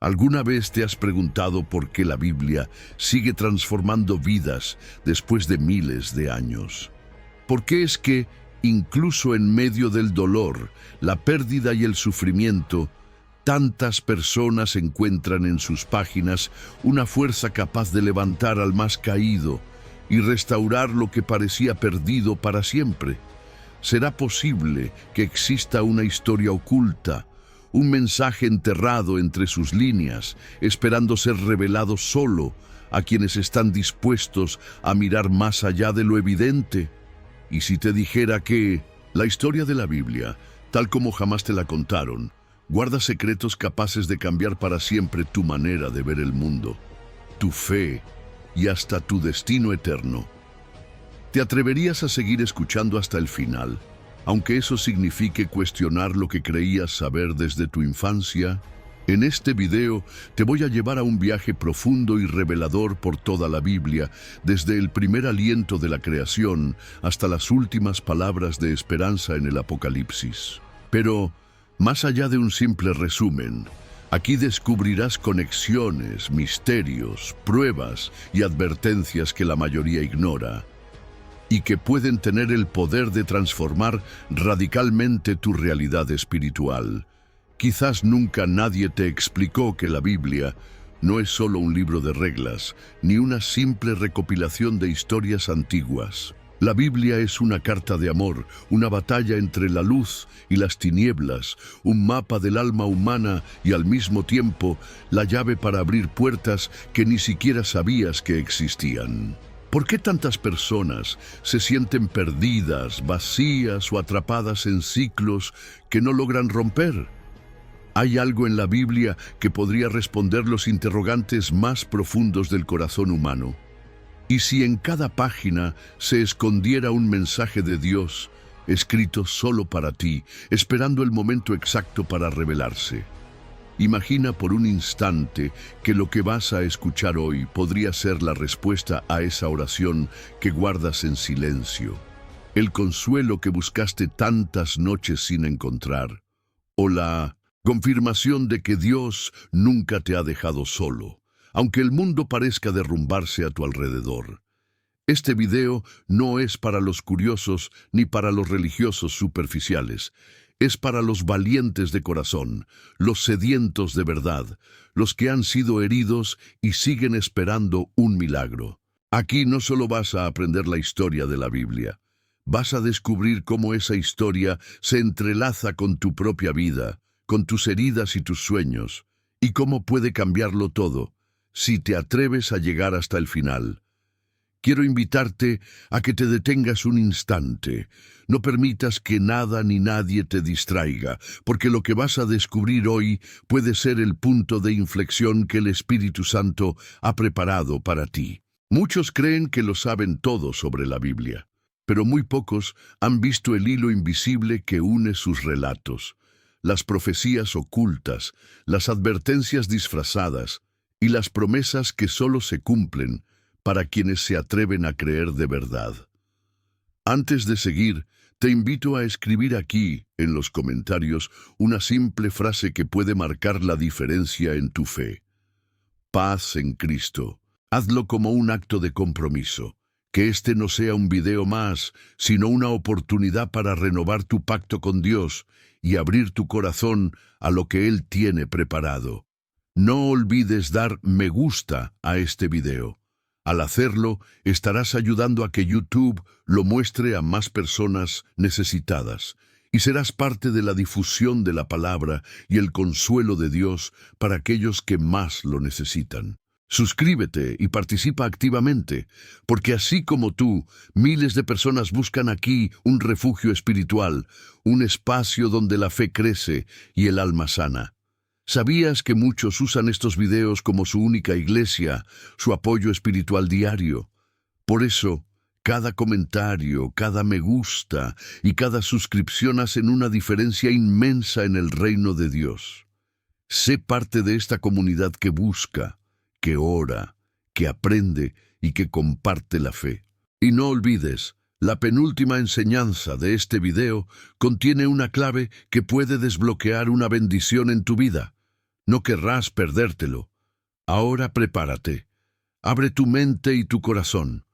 ¿Alguna vez te has preguntado por qué la Biblia sigue transformando vidas después de miles de años? ¿Por qué es que, incluso en medio del dolor, la pérdida y el sufrimiento, tantas personas encuentran en sus páginas una fuerza capaz de levantar al más caído y restaurar lo que parecía perdido para siempre? ¿Será posible que exista una historia oculta, un mensaje enterrado entre sus líneas, esperando ser revelado solo a quienes están dispuestos a mirar más allá de lo evidente? Y si te dijera que la historia de la Biblia, tal como jamás te la contaron, guarda secretos capaces de cambiar para siempre tu manera de ver el mundo, tu fe y hasta tu destino eterno, ¿te atreverías a seguir escuchando hasta el final, aunque eso signifique cuestionar lo que creías saber desde tu infancia? En este video te voy a llevar a un viaje profundo y revelador por toda la Biblia, desde el primer aliento de la creación hasta las últimas palabras de esperanza en el Apocalipsis. Pero, más allá de un simple resumen, aquí descubrirás conexiones, misterios, pruebas y advertencias que la mayoría ignora, y que pueden tener el poder de transformar radicalmente tu realidad espiritual. Quizás nunca nadie te explicó que la Biblia no es solo un libro de reglas, ni una simple recopilación de historias antiguas. La Biblia es una carta de amor, una batalla entre la luz y las tinieblas, un mapa del alma humana y al mismo tiempo la llave para abrir puertas que ni siquiera sabías que existían. ¿Por qué tantas personas se sienten perdidas, vacías o atrapadas en ciclos que no logran romper? ¿Hay algo en la Biblia que podría responder los interrogantes más profundos del corazón humano? ¿Y si en cada página se escondiera un mensaje de Dios, escrito solo para ti, esperando el momento exacto para revelarse? Imagina por un instante que lo que vas a escuchar hoy podría ser la respuesta a esa oración que guardas en silencio, el consuelo que buscaste tantas noches sin encontrar, o la confirmación de que Dios nunca te ha dejado solo, aunque el mundo parezca derrumbarse a tu alrededor. Este video no es para los curiosos ni para los religiosos superficiales. Es para los valientes de corazón, los sedientos de verdad, los que han sido heridos y siguen esperando un milagro. Aquí no solo vas a aprender la historia de la Biblia, vas a descubrir cómo esa historia se entrelaza con tu propia vida, con tus heridas y tus sueños, y cómo puede cambiarlo todo, si te atreves a llegar hasta el final. Quiero invitarte a que te detengas un instante. No permitas que nada ni nadie te distraiga, porque lo que vas a descubrir hoy puede ser el punto de inflexión que el Espíritu Santo ha preparado para ti. Muchos creen que lo saben todo sobre la Biblia, pero muy pocos han visto el hilo invisible que une sus relatos, las profecías ocultas, las advertencias disfrazadas y las promesas que solo se cumplen para quienes se atreven a creer de verdad. Antes de seguir, te invito a escribir aquí, en los comentarios, una simple frase que puede marcar la diferencia en tu fe. Paz en Cristo. Hazlo como un acto de compromiso. Que este no sea un video más, sino una oportunidad para renovar tu pacto con Dios y abrir tu corazón a lo que Él tiene preparado. No olvides dar me gusta a este video. Al hacerlo, estarás ayudando a que YouTube lo muestre a más personas necesitadas y serás parte de la difusión de la palabra y el consuelo de Dios para aquellos que más lo necesitan. Suscríbete y participa activamente, porque así como tú, miles de personas buscan aquí un refugio espiritual, un espacio donde la fe crece y el alma sana. ¿Sabías que muchos usan estos videos como su única iglesia, su apoyo espiritual diario? Por eso, cada comentario, cada me gusta y cada suscripción hacen una diferencia inmensa en el reino de Dios. Sé parte de esta comunidad que busca, que ora, que aprende y que comparte la fe. Y no olvides, la penúltima enseñanza de este video contiene una clave que puede desbloquear una bendición en tu vida. No querrás perdértelo. Ahora prepárate. Abre tu mente y tu corazón,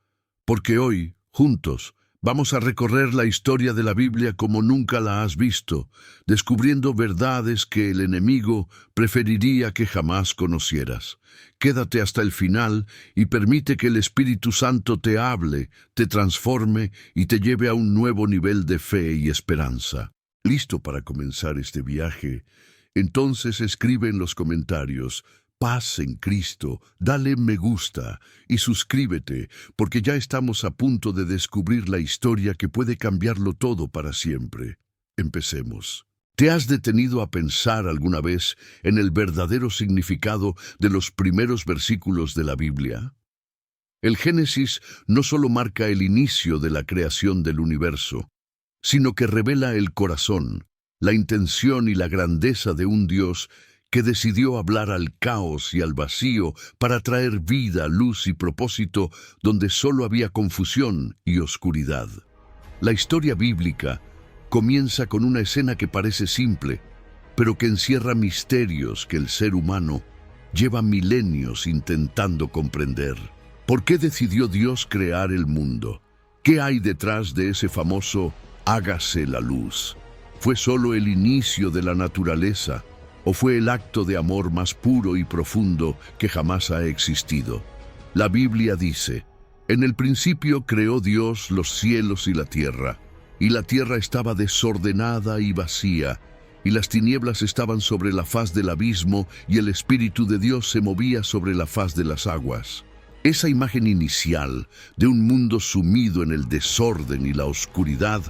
porque hoy, juntos, vamos a recorrer la historia de la Biblia como nunca la has visto, descubriendo verdades que el enemigo preferiría que jamás conocieras. Quédate hasta el final y permite que el Espíritu Santo te hable, te transforme y te lleve a un nuevo nivel de fe y esperanza. ¿Listo para comenzar este viaje? Entonces escribe en los comentarios: paz en Cristo, dale me gusta y suscríbete, porque ya estamos a punto de descubrir la historia que puede cambiarlo todo para siempre. Empecemos. ¿Te has detenido a pensar alguna vez en el verdadero significado de los primeros versículos de la Biblia? El Génesis no solo marca el inicio de la creación del universo, sino que revela el corazón, la intención y la grandeza de un Dios que decidió hablar al caos y al vacío para traer vida, luz y propósito donde solo había confusión y oscuridad. La historia bíblica comienza con una escena que parece simple, pero que encierra misterios que el ser humano lleva milenios intentando comprender. ¿Por qué decidió Dios crear el mundo? ¿Qué hay detrás de ese famoso "hágase la luz"? ¿Fue solo el inicio de la naturaleza o fue el acto de amor más puro y profundo que jamás ha existido? La Biblia dice: en el principio creó Dios los cielos y la tierra estaba desordenada y vacía, y las tinieblas estaban sobre la faz del abismo, y el Espíritu de Dios se movía sobre la faz de las aguas. Esa imagen inicial de un mundo sumido en el desorden y la oscuridad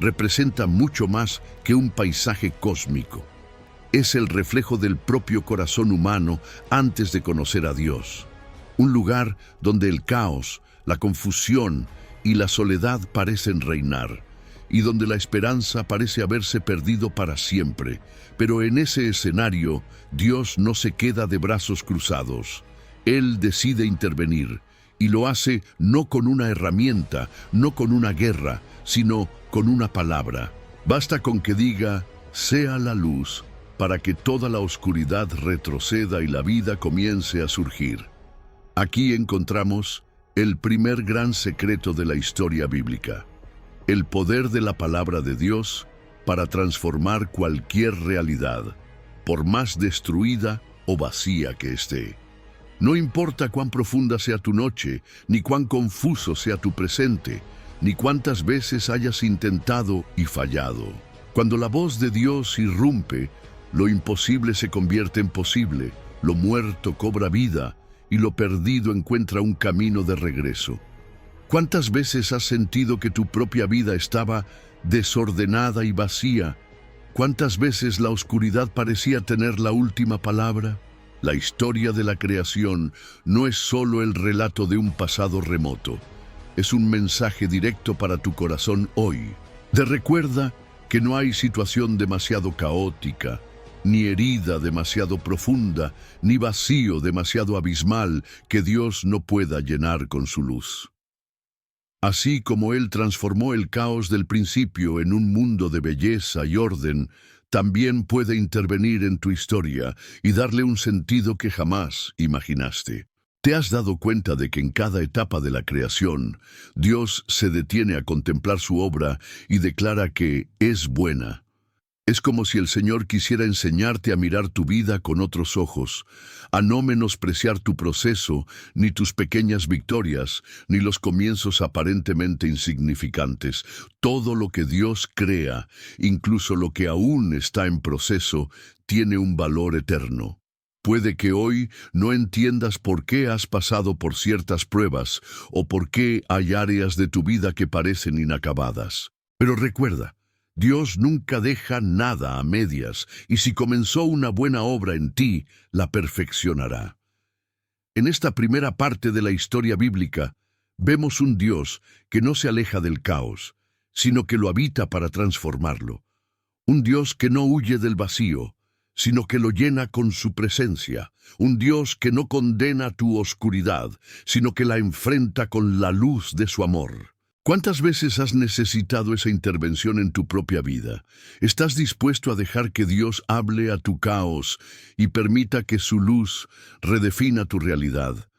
representa mucho más que un paisaje cósmico. Es el reflejo del propio corazón humano antes de conocer a Dios. Un lugar donde el caos, la confusión y la soledad parecen reinar, y donde la esperanza parece haberse perdido para siempre. Pero en ese escenario, Dios no se queda de brazos cruzados. Él decide intervenir, y lo hace no con una herramienta, no con una guerra, sino con una palabra. Basta con que diga: sea la luz, para que toda la oscuridad retroceda y la vida comience a surgir. Aquí encontramos el primer gran secreto de la historia bíblica: el poder de la palabra de Dios para transformar cualquier realidad, por más destruida o vacía que esté. No importa cuán profunda sea tu noche, ni cuán confuso sea tu presente, ni cuántas veces hayas intentado y fallado. Cuando la voz de Dios irrumpe, lo imposible se convierte en posible, lo muerto cobra vida y lo perdido encuentra un camino de regreso. ¿Cuántas veces has sentido que tu propia vida estaba desordenada y vacía? ¿Cuántas veces la oscuridad parecía tener la última palabra? La historia de la creación no es solo el relato de un pasado remoto. Es un mensaje directo para tu corazón hoy. Recuerda que no hay situación demasiado caótica, ni herida demasiado profunda, ni vacío demasiado abismal que Dios no pueda llenar con su luz. Así como Él transformó el caos del principio en un mundo de belleza y orden, también puede intervenir en tu historia y darle un sentido que jamás imaginaste. ¿Te has dado cuenta de que en cada etapa de la creación, Dios se detiene a contemplar su obra y declara que es buena? Es como si el Señor quisiera enseñarte a mirar tu vida con otros ojos, a no menospreciar tu proceso, ni tus pequeñas victorias, ni los comienzos aparentemente insignificantes. Todo lo que Dios crea, incluso lo que aún está en proceso, tiene un valor eterno. Puede que hoy no entiendas por qué has pasado por ciertas pruebas o por qué hay áreas de tu vida que parecen inacabadas. Pero recuerda, Dios nunca deja nada a medias, y si comenzó una buena obra en ti, la perfeccionará. En esta primera parte de la historia bíblica, vemos un Dios que no se aleja del caos, sino que lo habita para transformarlo. Un Dios que no huye del vacío, sino que lo llena con su presencia. Un Dios que no condena tu oscuridad, sino que la enfrenta con la luz de su amor. ¿Cuántas veces has necesitado esa intervención en tu propia vida? ¿Estás dispuesto a dejar que Dios hable a tu caos y permita que su luz redefina tu realidad?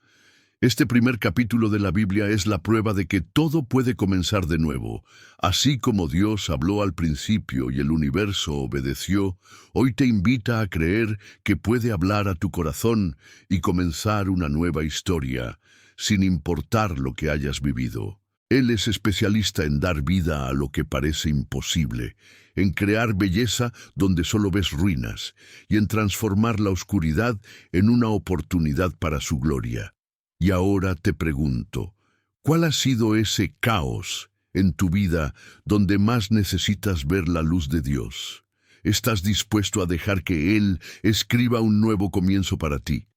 Este primer capítulo de la Biblia es la prueba de que todo puede comenzar de nuevo. Así como Dios habló al principio y el universo obedeció, hoy te invita a creer que puede hablar a tu corazón y comenzar una nueva historia, sin importar lo que hayas vivido. Él es especialista en dar vida a lo que parece imposible, en crear belleza donde solo ves ruinas, y en transformar la oscuridad en una oportunidad para su gloria. Y ahora te pregunto, ¿cuál ha sido ese caos en tu vida donde más necesitas ver la luz de Dios? ¿Estás dispuesto a dejar que Él escriba un nuevo comienzo para ti?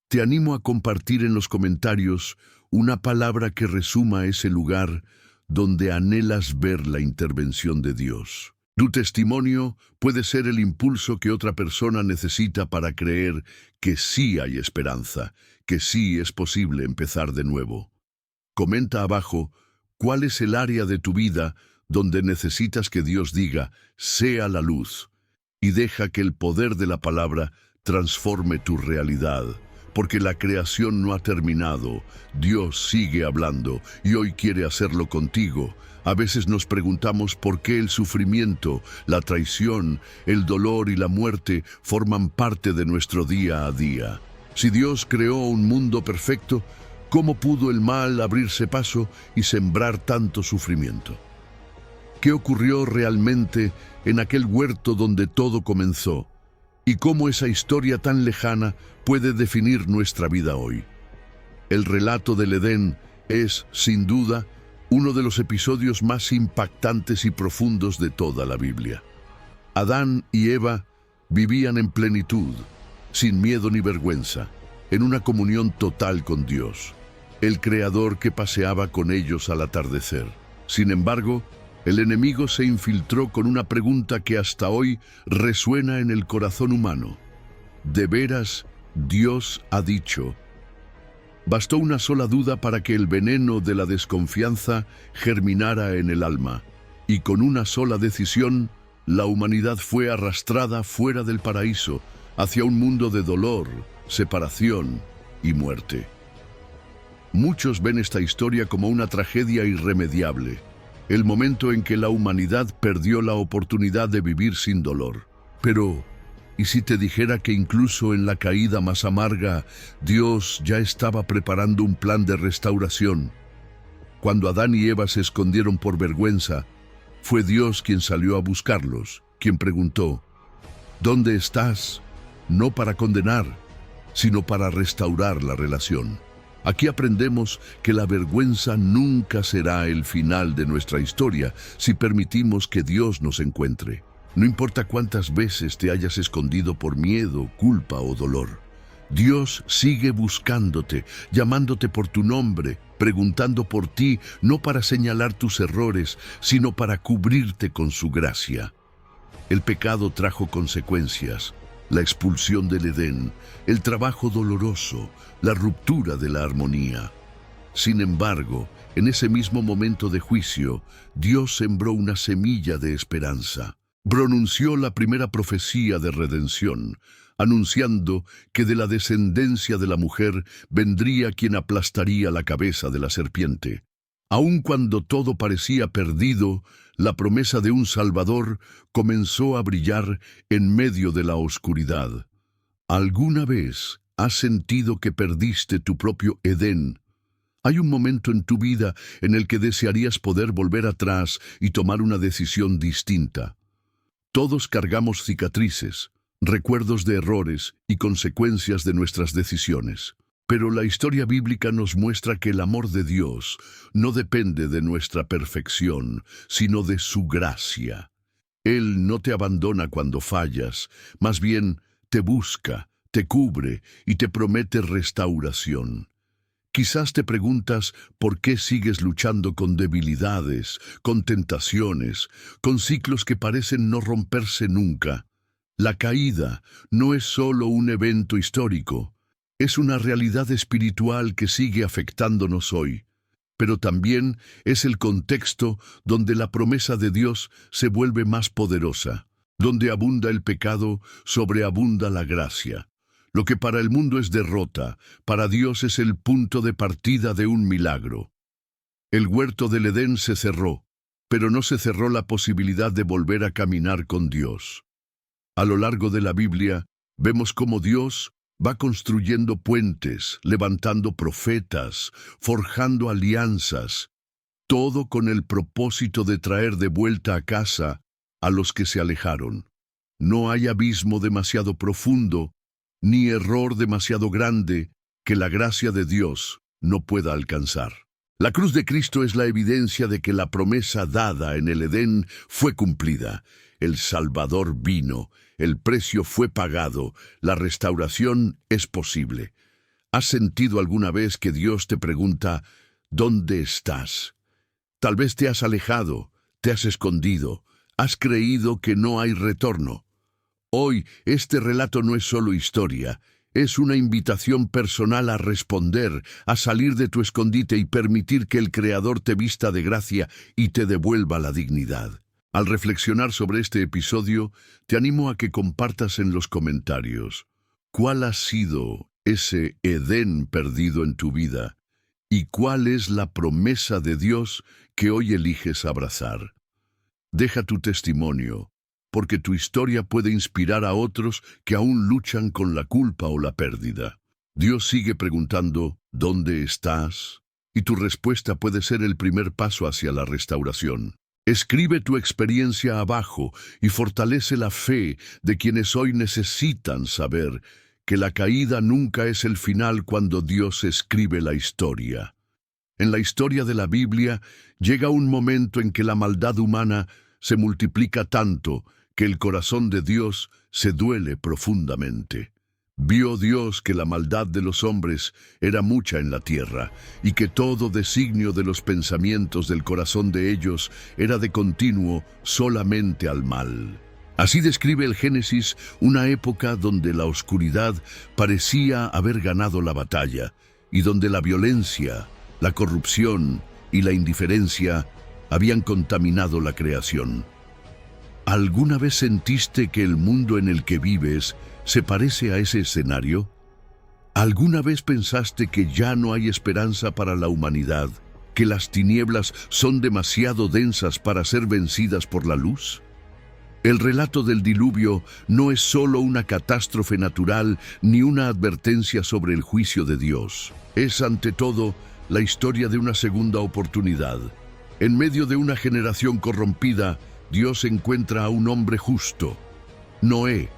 Te animo a compartir en los comentarios una palabra que resuma ese lugar donde anhelas ver la intervención de Dios. Tu testimonio puede ser el impulso que otra persona necesita para creer que sí hay esperanza, que sí es posible empezar de nuevo. Comenta abajo cuál es el área de tu vida donde necesitas que Dios diga, sea la luz, y deja que el poder de la palabra transforme tu realidad. Porque la creación no ha terminado, Dios sigue hablando y hoy quiere hacerlo contigo. A veces nos preguntamos por qué el sufrimiento, la traición, el dolor y la muerte forman parte de nuestro día a día. Si Dios creó un mundo perfecto, ¿cómo pudo el mal abrirse paso y sembrar tanto sufrimiento? ¿Qué ocurrió realmente en aquel huerto donde todo comenzó? ¿Y cómo esa historia tan lejana puede definir nuestra vida hoy? El relato del Edén es, sin duda, uno de los episodios más impactantes y profundos de toda la Biblia. Adán y Eva vivían en plenitud, sin miedo ni vergüenza, en una comunión total con Dios, el Creador que paseaba con ellos al atardecer. Sin embargo, el enemigo se infiltró con una pregunta que hasta hoy resuena en el corazón humano. ¿De veras Dios ha dicho? Bastó una sola duda para que el veneno de la desconfianza germinara en el alma, y con una sola decisión, la humanidad fue arrastrada fuera del paraíso, hacia un mundo de dolor, separación y muerte. Muchos ven esta historia como una tragedia irremediable, el momento en que la humanidad perdió la oportunidad de vivir sin dolor. Pero, ¿y si te dijera que incluso en la caída más amarga, Dios ya estaba preparando un plan de restauración? Cuando Adán y Eva se escondieron por vergüenza, fue Dios quien salió a buscarlos, quien preguntó, ¿dónde estás? No para condenar, sino para restaurar la relación. Aquí aprendemos que la vergüenza nunca será el final de nuestra historia si permitimos que Dios nos encuentre. No importa cuántas veces te hayas escondido por miedo, culpa o dolor. Dios sigue buscándote, llamándote por tu nombre, preguntando por ti, no para señalar tus errores, sino para cubrirte con su gracia. El pecado trajo consecuencias. La expulsión del Edén, el trabajo doloroso, la ruptura de la armonía. Sin embargo, en ese mismo momento de juicio, Dios sembró una semilla de esperanza. Pronunció la primera profecía de redención, anunciando que de la descendencia de la mujer vendría quien aplastaría la cabeza de la serpiente. Aun cuando todo parecía perdido, la promesa de un Salvador comenzó a brillar en medio de la oscuridad. ¿Alguna vez has sentido que perdiste tu propio Edén? ¿Hay un momento en tu vida en el que desearías poder volver atrás y tomar una decisión distinta? Todos cargamos cicatrices, recuerdos de errores y consecuencias de nuestras decisiones. Pero la historia bíblica nos muestra que el amor de Dios no depende de nuestra perfección, sino de su gracia. Él no te abandona cuando fallas, más bien te busca, te cubre y te promete restauración. Quizás te preguntas por qué sigues luchando con debilidades, con tentaciones, con ciclos que parecen no romperse nunca. La caída no es solo un evento histórico, es una realidad espiritual que sigue afectándonos hoy. pero también es el contexto donde la promesa de Dios se vuelve más poderosa. Donde abunda el pecado, sobreabunda la gracia. Lo que para el mundo es derrota, para Dios es el punto de partida de un milagro. El huerto del Edén se cerró, pero no se cerró la posibilidad de volver a caminar con Dios. A lo largo de la Biblia, vemos cómo Dios va construyendo puentes, levantando profetas, forjando alianzas, todo con el propósito de traer de vuelta a casa a los que se alejaron. No hay abismo demasiado profundo, ni error demasiado grande que la gracia de Dios no pueda alcanzar. La cruz de Cristo es la evidencia de que la promesa dada en el Edén fue cumplida. El Salvador vino, el precio fue pagado, la restauración es posible. ¿Has sentido alguna vez que Dios te pregunta, ¿dónde estás? Tal vez te has alejado, te has escondido, has creído que no hay retorno. Hoy, este relato no es solo historia, es una invitación personal a responder, a salir de tu escondite y permitir que el Creador te vista de gracia y te devuelva la dignidad. Al reflexionar sobre este episodio, te animo a que compartas en los comentarios cuál ha sido ese Edén perdido en tu vida y cuál es la promesa de Dios que hoy eliges abrazar. Deja tu testimonio, porque tu historia puede inspirar a otros que aún luchan con la culpa o la pérdida. Dios sigue preguntando, ¿dónde estás? Y tu respuesta puede ser el primer paso hacia la restauración. Escribe tu experiencia abajo y fortalece la fe de quienes hoy necesitan saber que la caída nunca es el final cuando Dios escribe la historia. En la historia de la Biblia llega un momento en que la maldad humana se multiplica tanto que el corazón de Dios se duele profundamente. Vio Dios que la maldad de los hombres era mucha en la tierra, y que todo designio de los pensamientos del corazón de ellos era de continuo solamente al mal. Así describe el Génesis una época donde la oscuridad parecía haber ganado la batalla, y donde la violencia, la corrupción y la indiferencia habían contaminado la creación. ¿Alguna vez sentiste que el mundo en el que vives se parece a ese escenario? ¿Alguna vez pensaste que ya no hay esperanza para la humanidad, que las tinieblas son demasiado densas para ser vencidas por la luz? El relato del diluvio no es solo una catástrofe natural ni una advertencia sobre el juicio de Dios. Es ante todo la historia de una segunda oportunidad. En medio de una generación corrompida, Dios encuentra a un hombre justo, Noé.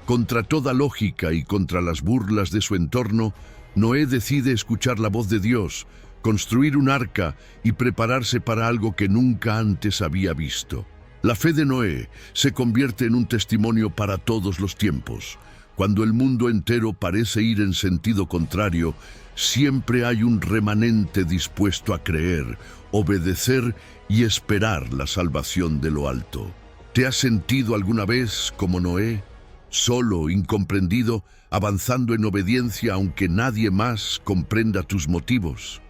Contra toda lógica y contra las burlas de su entorno, Noé decide escuchar la voz de Dios, construir un arca y prepararse para algo que nunca antes había visto. La fe de Noé se convierte en un testimonio para todos los tiempos. Cuando el mundo entero parece ir en sentido contrario, siempre hay un remanente dispuesto a creer, obedecer y esperar la salvación de lo alto. ¿Te has sentido alguna vez como Noé? Solo, incomprendido, avanzando en obediencia aunque nadie más comprenda tus motivos.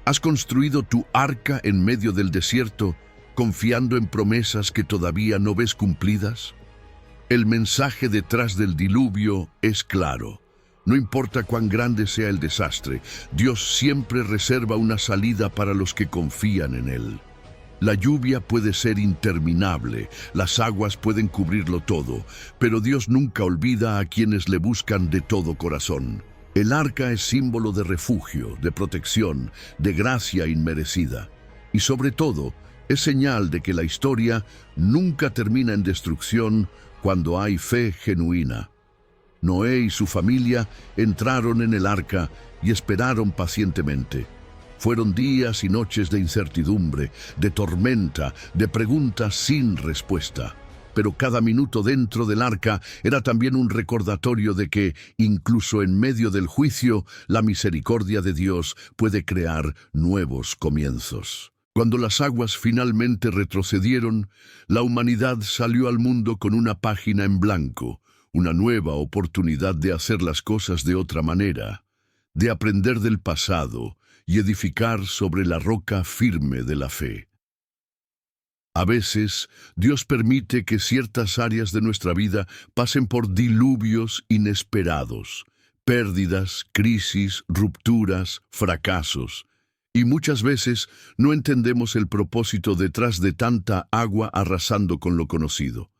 ¿Has construido tu arca en medio del desierto, confiando en promesas que todavía no ves cumplidas? El mensaje detrás del diluvio es claro. No importa cuán grande sea el desastre, Dios siempre reserva una salida para los que confían en Él. La lluvia puede ser interminable, las aguas pueden cubrirlo todo, pero Dios nunca olvida a quienes le buscan de todo corazón. El arca es símbolo de refugio, de protección, de gracia inmerecida. Y sobre todo, es señal de que la historia nunca termina en destrucción cuando hay fe genuina. Noé y su familia entraron en el arca y esperaron pacientemente. Fueron días y noches de incertidumbre, de tormenta, de preguntas sin respuesta. Pero cada minuto dentro del arca era también un recordatorio de que, incluso en medio del juicio, la misericordia de Dios puede crear nuevos comienzos. Cuando las aguas finalmente retrocedieron, la humanidad salió al mundo con una página en blanco, una nueva oportunidad de hacer las cosas de otra manera, de aprender del pasado y edificar sobre la roca firme de la fe. A veces, Dios permite que ciertas áreas de nuestra vida pasen por diluvios inesperados, pérdidas, crisis, rupturas, fracasos. Y muchas veces no entendemos el propósito detrás de tanta agua arrasando con lo conocido.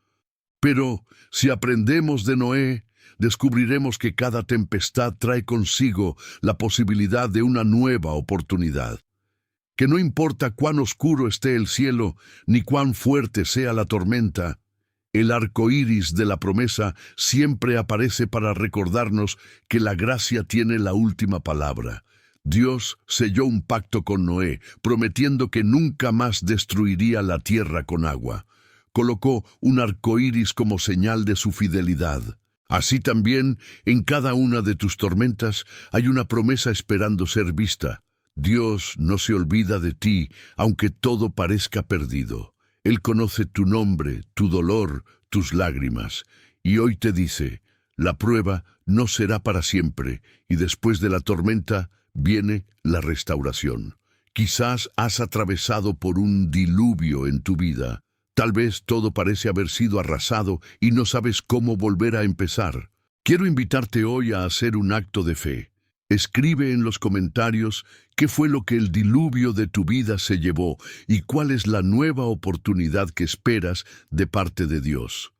Pero si aprendemos de Noé, descubriremos que cada tempestad trae consigo la posibilidad de una nueva oportunidad. Que no importa cuán oscuro esté el cielo, ni cuán fuerte sea la tormenta, el arco iris de la promesa siempre aparece para recordarnos que la gracia tiene la última palabra. Dios selló un pacto con Noé, prometiendo que nunca más destruiría la tierra con agua. Colocó un arco iris como señal de su fidelidad. Así también, en cada una de tus tormentas hay una promesa esperando ser vista. Dios no se olvida de ti, aunque todo parezca perdido. Él conoce tu nombre, tu dolor, tus lágrimas. Y hoy te dice, la prueba no será para siempre, y después de la tormenta viene la restauración. Quizás has atravesado por un diluvio en tu vida. Tal vez todo parece haber sido arrasado y no sabes cómo volver a empezar. Quiero invitarte hoy a hacer un acto de fe. Escribe en los comentarios qué fue lo que el diluvio de tu vida se llevó y cuál es la nueva oportunidad que esperas de parte de Dios.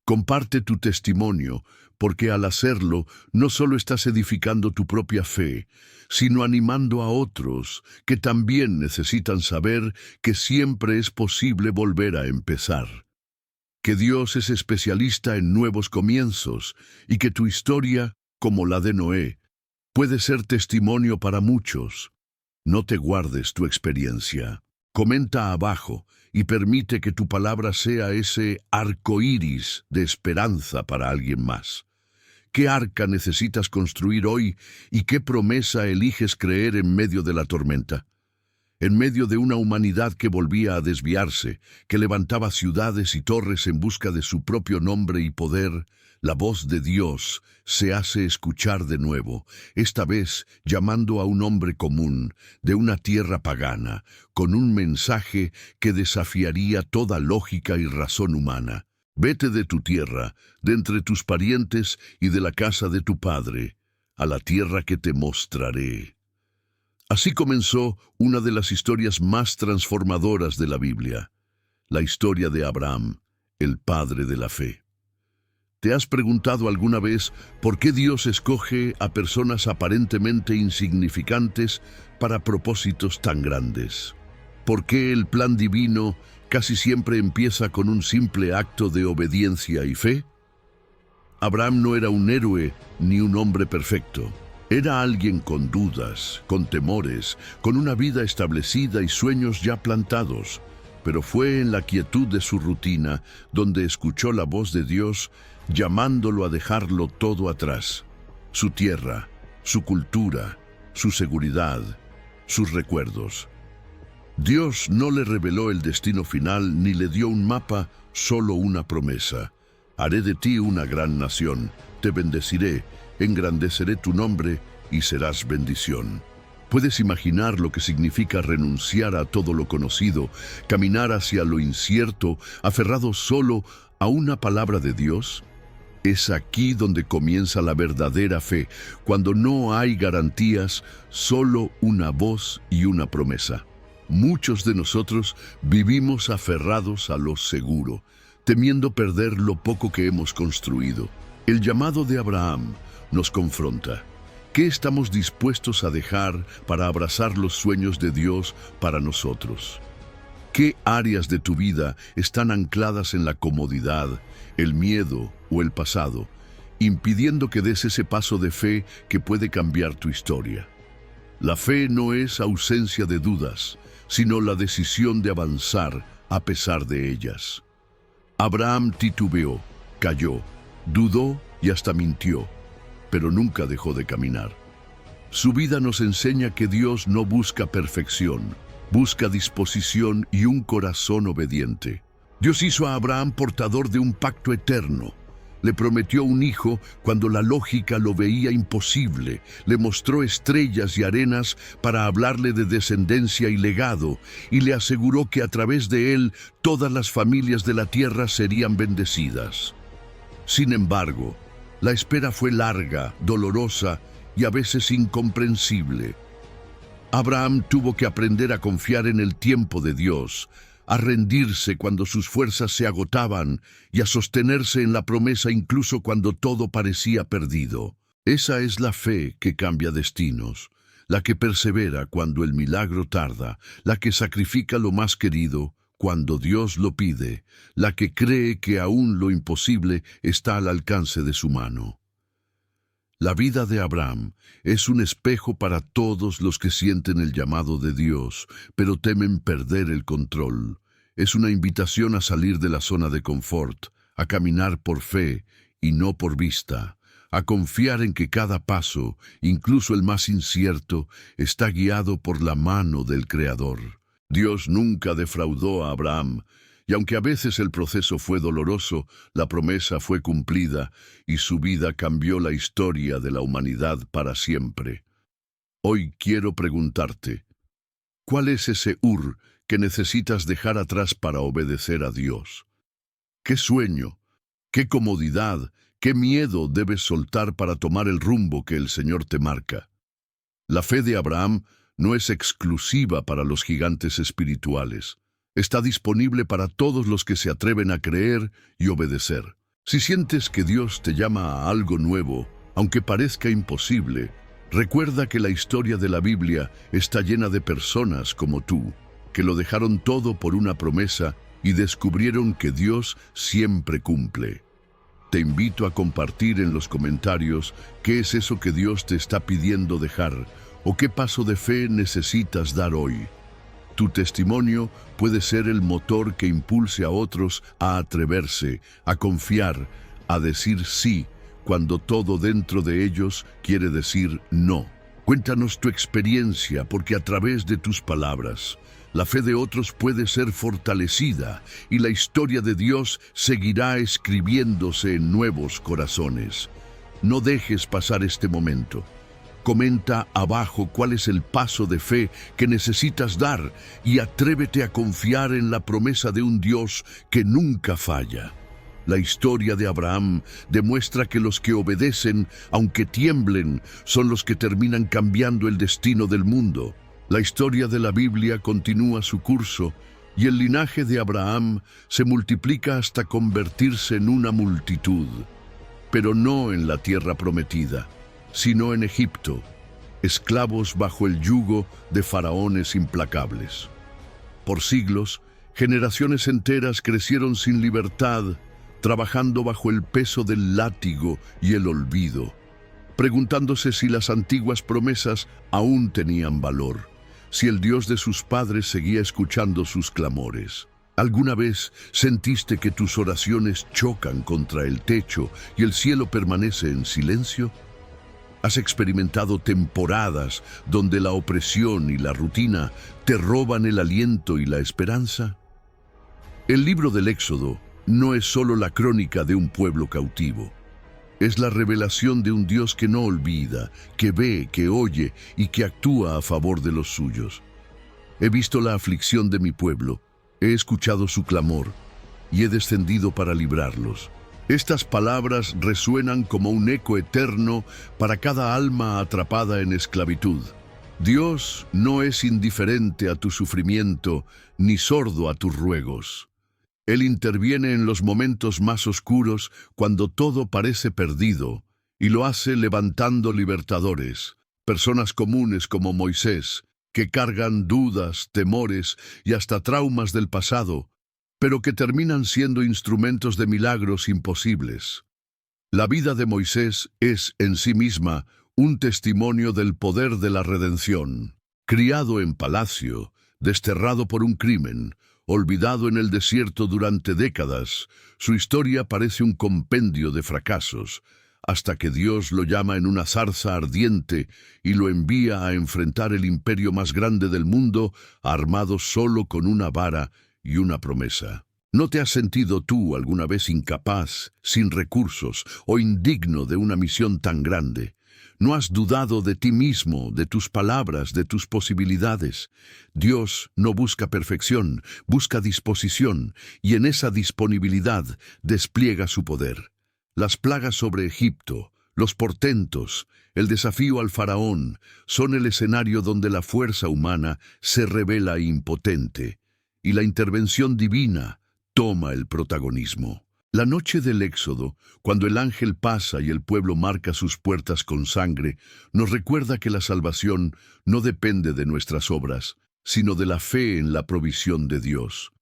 Comparte tu testimonio, porque al hacerlo no solo estás edificando tu propia fe, sino animando a otros que también necesitan saber que siempre es posible volver a empezar. Que Dios es especialista en nuevos comienzos y que tu historia, como la de Noé, puede ser testimonio para muchos. No te guardes tu experiencia. Comenta abajo y permite que tu palabra sea ese arco iris de esperanza para alguien más. ¿Qué arca necesitas construir hoy y qué promesa eliges creer en medio de la tormenta? En medio de una humanidad que volvía a desviarse, que levantaba ciudades y torres en busca de su propio nombre y poder, la voz de Dios se hace escuchar de nuevo, esta vez llamando a un hombre común, de una tierra pagana, con un mensaje que desafiaría toda lógica y razón humana. Vete de tu tierra, de entre tus parientes y de la casa de tu padre, a la tierra que te mostraré. Así comenzó una de las historias más transformadoras de la Biblia, la historia de Abraham, el padre de la fe. ¿Te has preguntado alguna vez por qué Dios escoge a personas aparentemente insignificantes para propósitos tan grandes? ¿Por qué el plan divino casi siempre empieza con un simple acto de obediencia y fe? Abraham no era un héroe ni un hombre perfecto. Era alguien con dudas, con temores, con una vida establecida y sueños ya plantados. Pero fue en la quietud de su rutina donde escuchó la voz de Dios llamándolo a dejarlo todo atrás. Su tierra, su cultura, su seguridad, sus recuerdos. Dios no le reveló el destino final ni le dio un mapa, solo una promesa. Haré de ti una gran nación, te bendeciré, engrandeceré tu nombre y serás bendición. ¿Puedes imaginar lo que significa renunciar a todo lo conocido, caminar hacia lo incierto, aferrado solo a una palabra de Dios? Es aquí donde comienza la verdadera fe, cuando no hay garantías, solo una voz y una promesa. Muchos de nosotros vivimos aferrados a lo seguro, temiendo perder lo poco que hemos construido. El llamado de Abraham nos confronta. ¿Qué estamos dispuestos a dejar para abrazar los sueños de Dios para nosotros? ¿Qué áreas de tu vida están ancladas en la comodidad, el miedo o el pasado, impidiendo que des ese paso de fe que puede cambiar tu historia? La fe no es ausencia de dudas, sino la decisión de avanzar a pesar de ellas. Abraham titubeó, cayó, dudó y hasta mintió, pero nunca dejó de caminar. Su vida nos enseña que Dios no busca perfección, busca disposición y un corazón obediente. Dios hizo a Abraham portador de un pacto eterno, Le prometió un hijo cuando la lógica lo veía imposible. Le mostró estrellas y arenas para hablarle de descendencia y legado, y le aseguró que a través de él todas las familias de la tierra serían bendecidas. Sin embargo, la espera fue larga, dolorosa y a veces incomprensible. Abraham tuvo que aprender a confiar en el tiempo de Dios, a rendirse cuando sus fuerzas se agotaban y a sostenerse en la promesa incluso cuando todo parecía perdido. Esa es la fe que cambia destinos, la que persevera cuando el milagro tarda, la que sacrifica lo más querido cuando Dios lo pide, la que cree que aún lo imposible está al alcance de su mano. La vida de Abraham es un espejo para todos los que sienten el llamado de Dios, pero temen perder el control. Es una invitación a salir de la zona de confort, a caminar por fe y no por vista, a confiar en que cada paso, incluso el más incierto, está guiado por la mano del Creador. Dios nunca defraudó a Abraham, y aunque a veces el proceso fue doloroso, la promesa fue cumplida y su vida cambió la historia de la humanidad para siempre. Hoy quiero preguntarte, ¿cuál es ese Ur que necesitas dejar atrás para obedecer a Dios? ¿Qué sueño, qué comodidad, qué miedo debes soltar para tomar el rumbo que el Señor te marca? La fe de Abraham no es exclusiva para los gigantes espirituales. Está disponible para todos los que se atreven a creer y obedecer. Si sientes que Dios te llama a algo nuevo, aunque parezca imposible, recuerda que la historia de la Biblia está llena de personas como tú, que lo dejaron todo por una promesa y descubrieron que Dios siempre cumple. Te invito a compartir en los comentarios qué es eso que Dios te está pidiendo dejar o qué paso de fe necesitas dar hoy. Tu testimonio puede ser el motor que impulse a otros a atreverse, a confiar, a decir sí, cuando todo dentro de ellos quiere decir no. Cuéntanos tu experiencia, porque a través de tus palabras, la fe de otros puede ser fortalecida y la historia de Dios seguirá escribiéndose en nuevos corazones. No dejes pasar este momento. Comenta abajo cuál es el paso de fe que necesitas dar y atrévete a confiar en la promesa de un Dios que nunca falla. La historia de Abraham demuestra que los que obedecen, aunque tiemblen, son los que terminan cambiando el destino del mundo. La historia de la Biblia continúa su curso y el linaje de Abraham se multiplica hasta convertirse en una multitud, pero no en la tierra prometida, sino en Egipto, esclavos bajo el yugo de faraones implacables. Por siglos, generaciones enteras crecieron sin libertad, trabajando bajo el peso del látigo y el olvido, preguntándose si las antiguas promesas aún tenían valor, si el Dios de sus padres seguía escuchando sus clamores. ¿Alguna vez sentiste que tus oraciones chocan contra el techo y el cielo permanece en silencio? ¿Has experimentado temporadas donde la opresión y la rutina te roban el aliento y la esperanza? El libro del Éxodo no es solo la crónica de un pueblo cautivo. Es la revelación de un Dios que no olvida, que ve, que oye y que actúa a favor de los suyos. He visto la aflicción de mi pueblo, he escuchado su clamor y he descendido para librarlos. Estas palabras resuenan como un eco eterno para cada alma atrapada en esclavitud. Dios no es indiferente a tu sufrimiento ni sordo a tus ruegos. Él interviene en los momentos más oscuros cuando todo parece perdido y lo hace levantando libertadores, personas comunes como Moisés, que cargan dudas, temores y hasta traumas del pasado, pero que terminan siendo instrumentos de milagros imposibles. La vida de Moisés es, en sí misma, un testimonio del poder de la redención. Criado en palacio, desterrado por un crimen, olvidado en el desierto durante décadas, su historia parece un compendio de fracasos, hasta que Dios lo llama en una zarza ardiente y lo envía a enfrentar el imperio más grande del mundo, armado solo con una vara y una promesa. ¿No te has sentido tú alguna vez incapaz, sin recursos o indigno de una misión tan grande? ¿No has dudado de ti mismo, de tus palabras, de tus posibilidades? Dios no busca perfección, busca disposición, y en esa disponibilidad despliega su poder. Las plagas sobre Egipto, los portentos, el desafío al faraón, son el escenario donde la fuerza humana se revela impotente, y la intervención divina toma el protagonismo. La noche del Éxodo, cuando el ángel pasa y el pueblo marca sus puertas con sangre, nos recuerda que la salvación no depende de nuestras obras, sino de la fe en la provisión de Dios.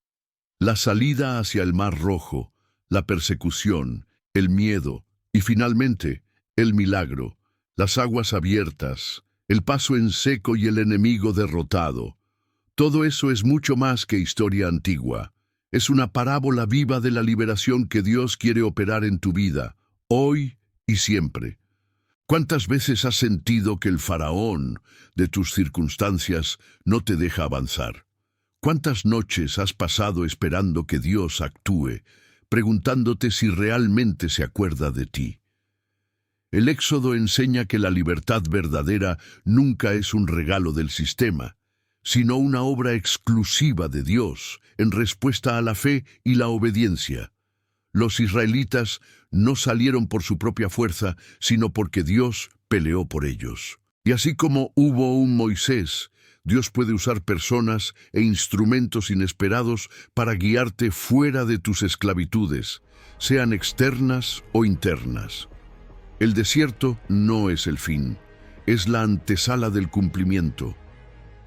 La salida hacia el Mar Rojo, la persecución, el miedo y finalmente el milagro, las aguas abiertas, el paso en seco y el enemigo derrotado. Todo eso es mucho más que historia antigua. Es una parábola viva de la liberación que Dios quiere operar en tu vida, hoy y siempre. ¿Cuántas veces has sentido que el faraón de tus circunstancias no te deja avanzar? ¿Cuántas noches has pasado esperando que Dios actúe, preguntándote si realmente se acuerda de ti? El Éxodo enseña que la libertad verdadera nunca es un regalo del sistema, sino una obra exclusiva de Dios en respuesta a la fe y la obediencia. Los israelitas no salieron por su propia fuerza, sino porque Dios peleó por ellos. Y así como hubo un Moisés, Dios puede usar personas e instrumentos inesperados para guiarte fuera de tus esclavitudes, sean externas o internas. El desierto no es el fin, es la antesala del cumplimiento.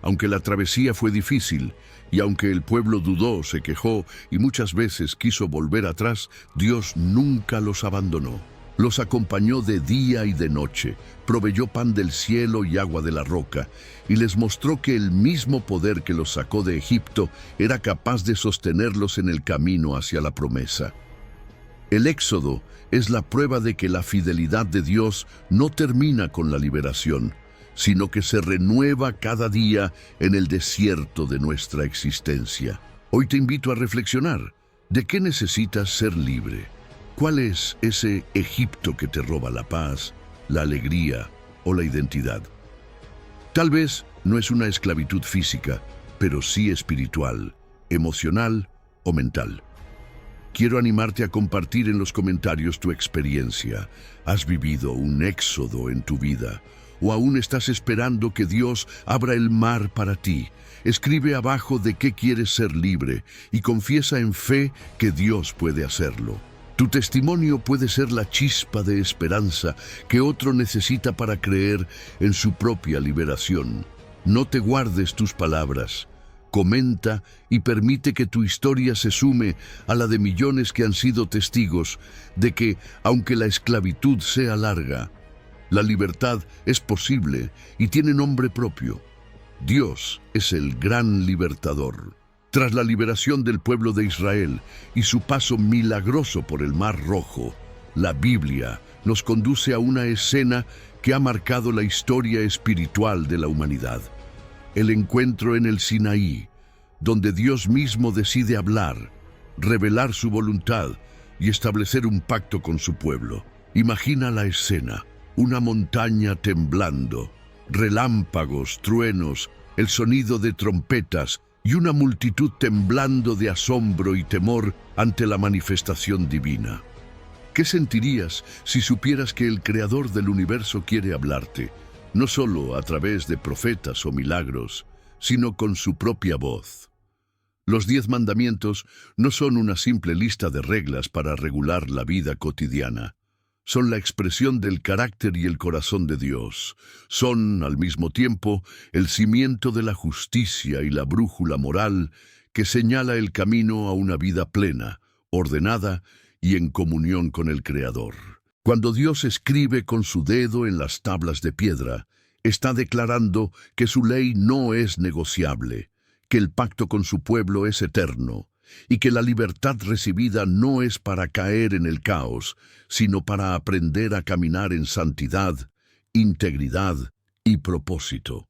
Aunque la travesía fue difícil, y aunque el pueblo dudó, se quejó y muchas veces quiso volver atrás, Dios nunca los abandonó. Los acompañó de día y de noche, proveyó pan del cielo y agua de la roca, y les mostró que el mismo poder que los sacó de Egipto era capaz de sostenerlos en el camino hacia la promesa. El Éxodo es la prueba de que la fidelidad de Dios no termina con la liberación, sino que se renueva cada día en el desierto de nuestra existencia. Hoy te invito a reflexionar. ¿De qué necesitas ser libre? ¿Cuál es ese Egipto que te roba la paz, la alegría o la identidad? Tal vez no es una esclavitud física, pero sí espiritual, emocional o mental. Quiero animarte a compartir en los comentarios tu experiencia. ¿Has vivido un éxodo en tu vida? ¿O aún estás esperando que Dios abra el mar para ti? Escribe abajo de qué quieres ser libre y confiesa en fe que Dios puede hacerlo. Tu testimonio puede ser la chispa de esperanza que otro necesita para creer en su propia liberación. No te guardes tus palabras. Comenta y permite que tu historia se sume a la de millones que han sido testigos de que, aunque la esclavitud sea larga, la libertad es posible y tiene nombre propio. Dios es el gran libertador. Tras la liberación del pueblo de Israel y su paso milagroso por el Mar Rojo, la Biblia nos conduce a una escena que ha marcado la historia espiritual de la humanidad. El encuentro en el Sinaí, donde Dios mismo decide hablar, revelar su voluntad y establecer un pacto con su pueblo. Imagina la escena. Una montaña temblando, relámpagos, truenos, el sonido de trompetas y una multitud temblando de asombro y temor ante la manifestación divina. ¿Qué sentirías si supieras que el Creador del universo quiere hablarte, no solo a través de profetas o milagros, sino con su propia voz? Los 10 mandamientos no son una simple lista de reglas para regular la vida cotidiana. Son la expresión del carácter y el corazón de Dios. Son, al mismo tiempo, el cimiento de la justicia y la brújula moral que señala el camino a una vida plena, ordenada y en comunión con el Creador. Cuando Dios escribe con su dedo en las tablas de piedra, está declarando que su ley no es negociable, que el pacto con su pueblo es eterno, y que la libertad recibida no es para caer en el caos, sino para aprender a caminar en santidad, integridad y propósito.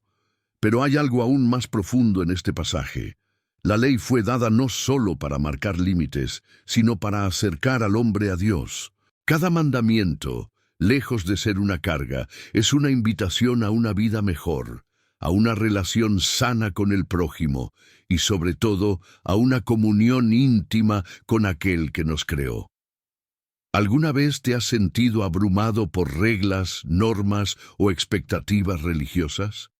Pero hay algo aún más profundo en este pasaje. La ley fue dada no solo para marcar límites, sino para acercar al hombre a Dios. Cada mandamiento, lejos de ser una carga, es una invitación a una vida mejor, a una relación sana con el prójimo y sobre todo a una comunión íntima con aquel que nos creó. ¿Alguna vez te has sentido abrumado por reglas, normas o expectativas religiosas?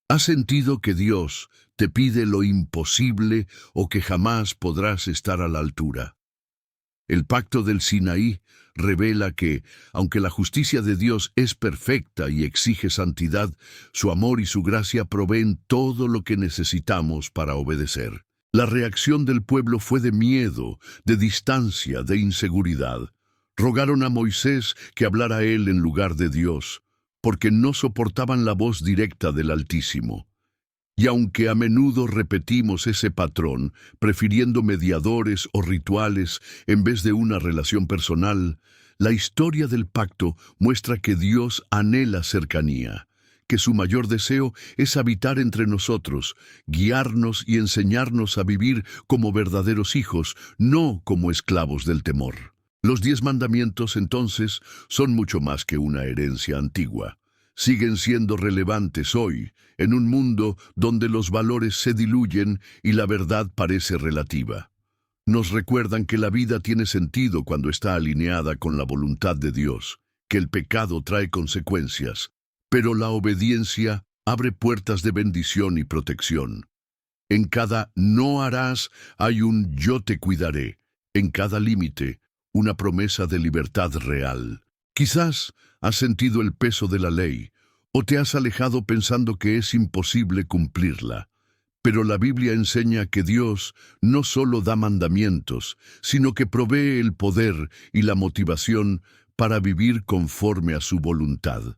¿Has sentido que Dios te pide lo imposible o que jamás podrás estar a la altura? El pacto del Sinaí revela que, aunque la justicia de Dios es perfecta y exige santidad, su amor y su gracia proveen todo lo que necesitamos para obedecer. La reacción del pueblo fue de miedo, de distancia, de inseguridad. Rogaron a Moisés que hablara a él en lugar de Dios, porque no soportaban la voz directa del Altísimo. Y aunque a menudo repetimos ese patrón, prefiriendo mediadores o rituales en vez de una relación personal, la historia del pacto muestra que Dios anhela cercanía, que su mayor deseo es habitar entre nosotros, guiarnos y enseñarnos a vivir como verdaderos hijos, no como esclavos del temor. Los 10 mandamientos, entonces, son mucho más que una herencia antigua. Siguen siendo relevantes hoy, en un mundo donde los valores se diluyen y la verdad parece relativa. Nos recuerdan que la vida tiene sentido cuando está alineada con la voluntad de Dios, que el pecado trae consecuencias, pero la obediencia abre puertas de bendición y protección. En cada no harás hay un yo te cuidaré, en cada límite una promesa de libertad real. Quizás has sentido el peso de la ley, o te has alejado pensando que es imposible cumplirla. Pero la Biblia enseña que Dios no solo da mandamientos, sino que provee el poder y la motivación para vivir conforme a su voluntad.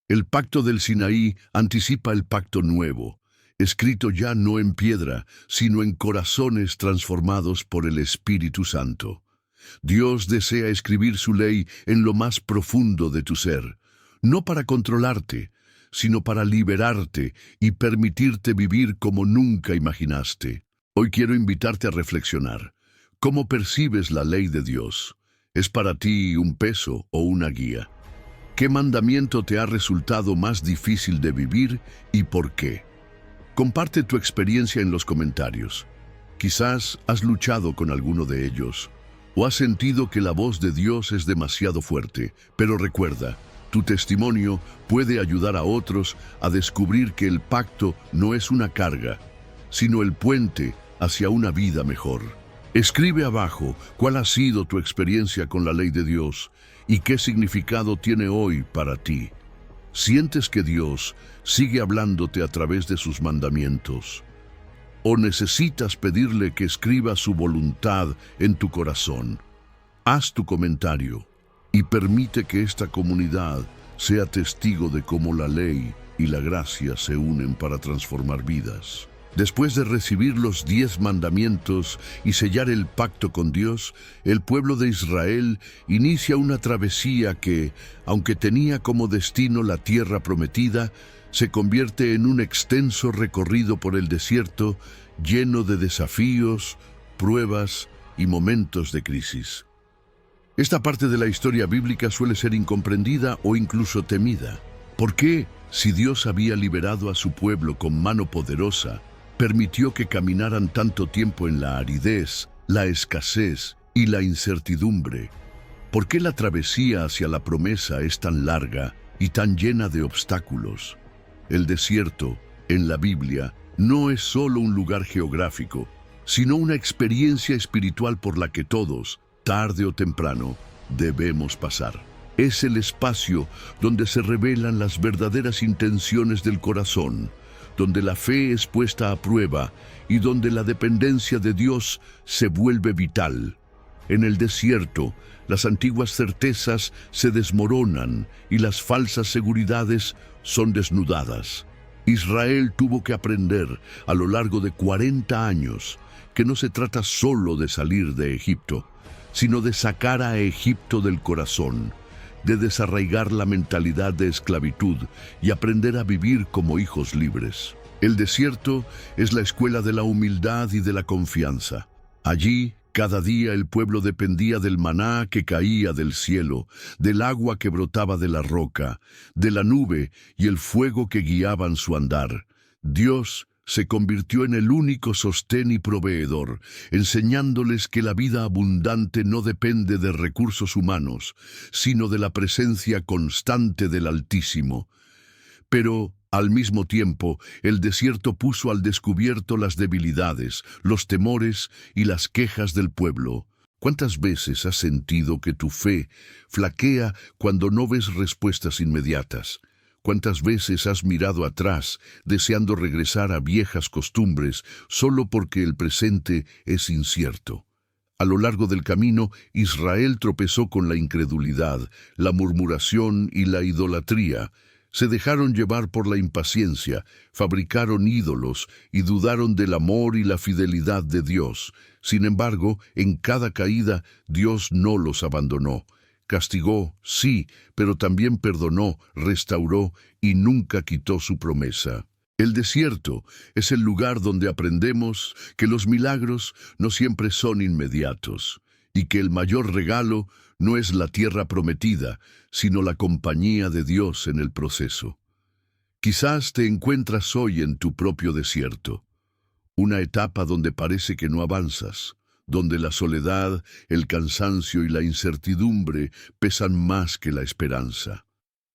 El pacto del Sinaí anticipa el pacto nuevo, escrito ya no en piedra, sino en corazones transformados por el Espíritu Santo. Dios desea escribir su ley en lo más profundo de tu ser, no para controlarte, sino para liberarte y permitirte vivir como nunca imaginaste. Hoy quiero invitarte a reflexionar. ¿Cómo percibes la ley de Dios? ¿Es para ti un peso o una guía? ¿Qué mandamiento te ha resultado más difícil de vivir y por qué? Comparte tu experiencia en los comentarios. Quizás has luchado con alguno de ellos, o has sentido que la voz de Dios es demasiado fuerte, pero recuerda, tu testimonio puede ayudar a otros a descubrir que el pacto no es una carga, sino el puente hacia una vida mejor. Escribe abajo cuál ha sido tu experiencia con la ley de Dios y qué significado tiene hoy para ti. ¿Sientes que Dios sigue hablándote a través de sus mandamientos? ¿O necesitas pedirle que escriba su voluntad en tu corazón? Haz tu comentario y permite que esta comunidad sea testigo de cómo la ley y la gracia se unen para transformar vidas. Después de recibir los 10 mandamientos y sellar el pacto con Dios, el pueblo de Israel inicia una travesía que, aunque tenía como destino la tierra prometida, se convierte en un extenso recorrido por el desierto lleno de desafíos, pruebas y momentos de crisis. Esta parte de la historia bíblica suele ser incomprendida o incluso temida. ¿Por qué, si Dios había liberado a su pueblo con mano poderosa, permitió que caminaran tanto tiempo en la aridez, la escasez y la incertidumbre? ¿Por qué la travesía hacia la promesa es tan larga y tan llena de obstáculos? El desierto, en la Biblia, no es solo un lugar geográfico, sino una experiencia espiritual por la que todos, tarde o temprano, debemos pasar. Es el espacio donde se revelan las verdaderas intenciones del corazón, donde la fe es puesta a prueba y donde la dependencia de Dios se vuelve vital. En el desierto, las antiguas certezas se desmoronan y las falsas seguridades son desnudadas. Israel tuvo que aprender a lo largo de 40 años que no se trata solo de salir de Egipto, sino de sacar a Egipto del corazón, de desarraigar la mentalidad de esclavitud y aprender a vivir como hijos libres. El desierto es la escuela de la humildad y de la confianza. Allí, cada día el pueblo dependía del maná que caía del cielo, del agua que brotaba de la roca, de la nube y el fuego que guiaban su andar. Dios se convirtió en el único sostén y proveedor, enseñándoles que la vida abundante no depende de recursos humanos, sino de la presencia constante del Altísimo. Pero, al mismo tiempo, el desierto puso al descubierto las debilidades, los temores y las quejas del pueblo. ¿Cuántas veces has sentido que tu fe flaquea cuando no ves respuestas inmediatas? ¿Cuántas veces has mirado atrás, deseando regresar a viejas costumbres, solo porque el presente es incierto? A lo largo del camino, Israel tropezó con la incredulidad, la murmuración y la idolatría. Se dejaron llevar por la impaciencia, fabricaron ídolos y dudaron del amor y la fidelidad de Dios. Sin embargo, en cada caída, Dios no los abandonó. Castigó, sí, pero también perdonó, restauró y nunca quitó su promesa. El desierto es el lugar donde aprendemos que los milagros no siempre son inmediatos y que el mayor regalo no es la tierra prometida, sino la compañía de Dios en el proceso. Quizás te encuentras hoy en tu propio desierto, una etapa donde parece que no avanzas, donde la soledad, el cansancio y la incertidumbre pesan más que la esperanza.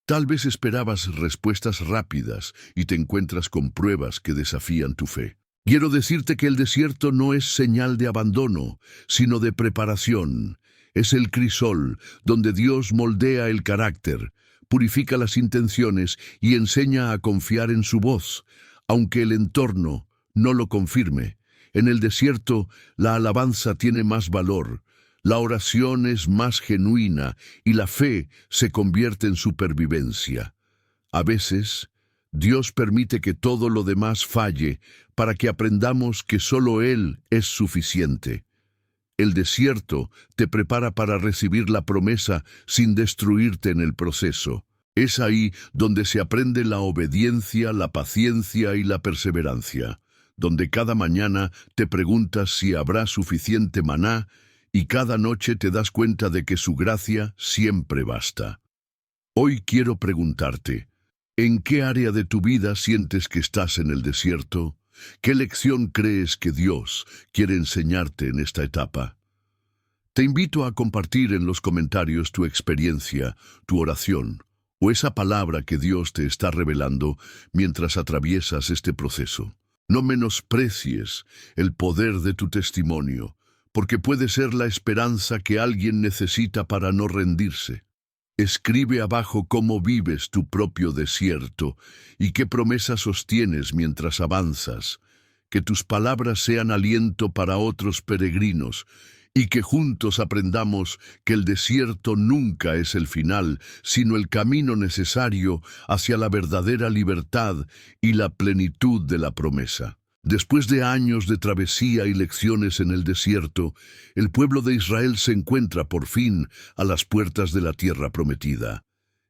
Tal vez esperabas respuestas rápidas y te encuentras con pruebas que desafían tu fe. Quiero decirte que el desierto no es señal de abandono, sino de preparación. Es el crisol donde Dios moldea el carácter, purifica las intenciones y enseña a confiar en su voz, aunque el entorno no lo confirme. En el desierto, la alabanza tiene más valor, la oración es más genuina y la fe se convierte en supervivencia. A veces, Dios permite que todo lo demás falle para que aprendamos que solo Él es suficiente. El desierto te prepara para recibir la promesa sin destruirte en el proceso. Es ahí donde se aprende la obediencia, la paciencia y la perseverancia, donde cada mañana te preguntas si habrá suficiente maná y cada noche te das cuenta de que su gracia siempre basta. Hoy quiero preguntarte, ¿en qué área de tu vida sientes que estás en el desierto? ¿Qué lección crees que Dios quiere enseñarte en esta etapa? Te invito a compartir en los comentarios tu experiencia, tu oración, o esa palabra que Dios te está revelando mientras atraviesas este proceso. No menosprecies el poder de tu testimonio, porque puede ser la esperanza que alguien necesita para no rendirse. Escribe abajo cómo vives tu propio desierto y qué promesas sostienes mientras avanzas. Que tus palabras sean aliento para otros peregrinos y que juntos aprendamos que el desierto nunca es el final, sino el camino necesario hacia la verdadera libertad y la plenitud de la promesa. Después de años de travesía y lecciones en el desierto, el pueblo de Israel se encuentra por fin a las puertas de la tierra prometida.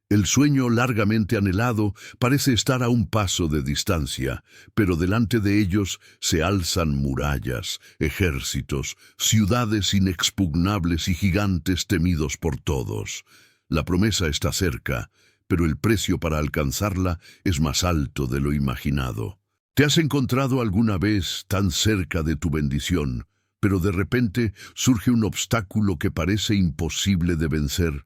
El sueño largamente anhelado parece estar a un paso de distancia, pero delante de ellos se alzan murallas, ejércitos, ciudades inexpugnables y gigantes temidos por todos. La promesa está cerca, pero el precio para alcanzarla es más alto de lo imaginado. ¿Te has encontrado alguna vez tan cerca de tu bendición, pero de repente surge un obstáculo que parece imposible de vencer?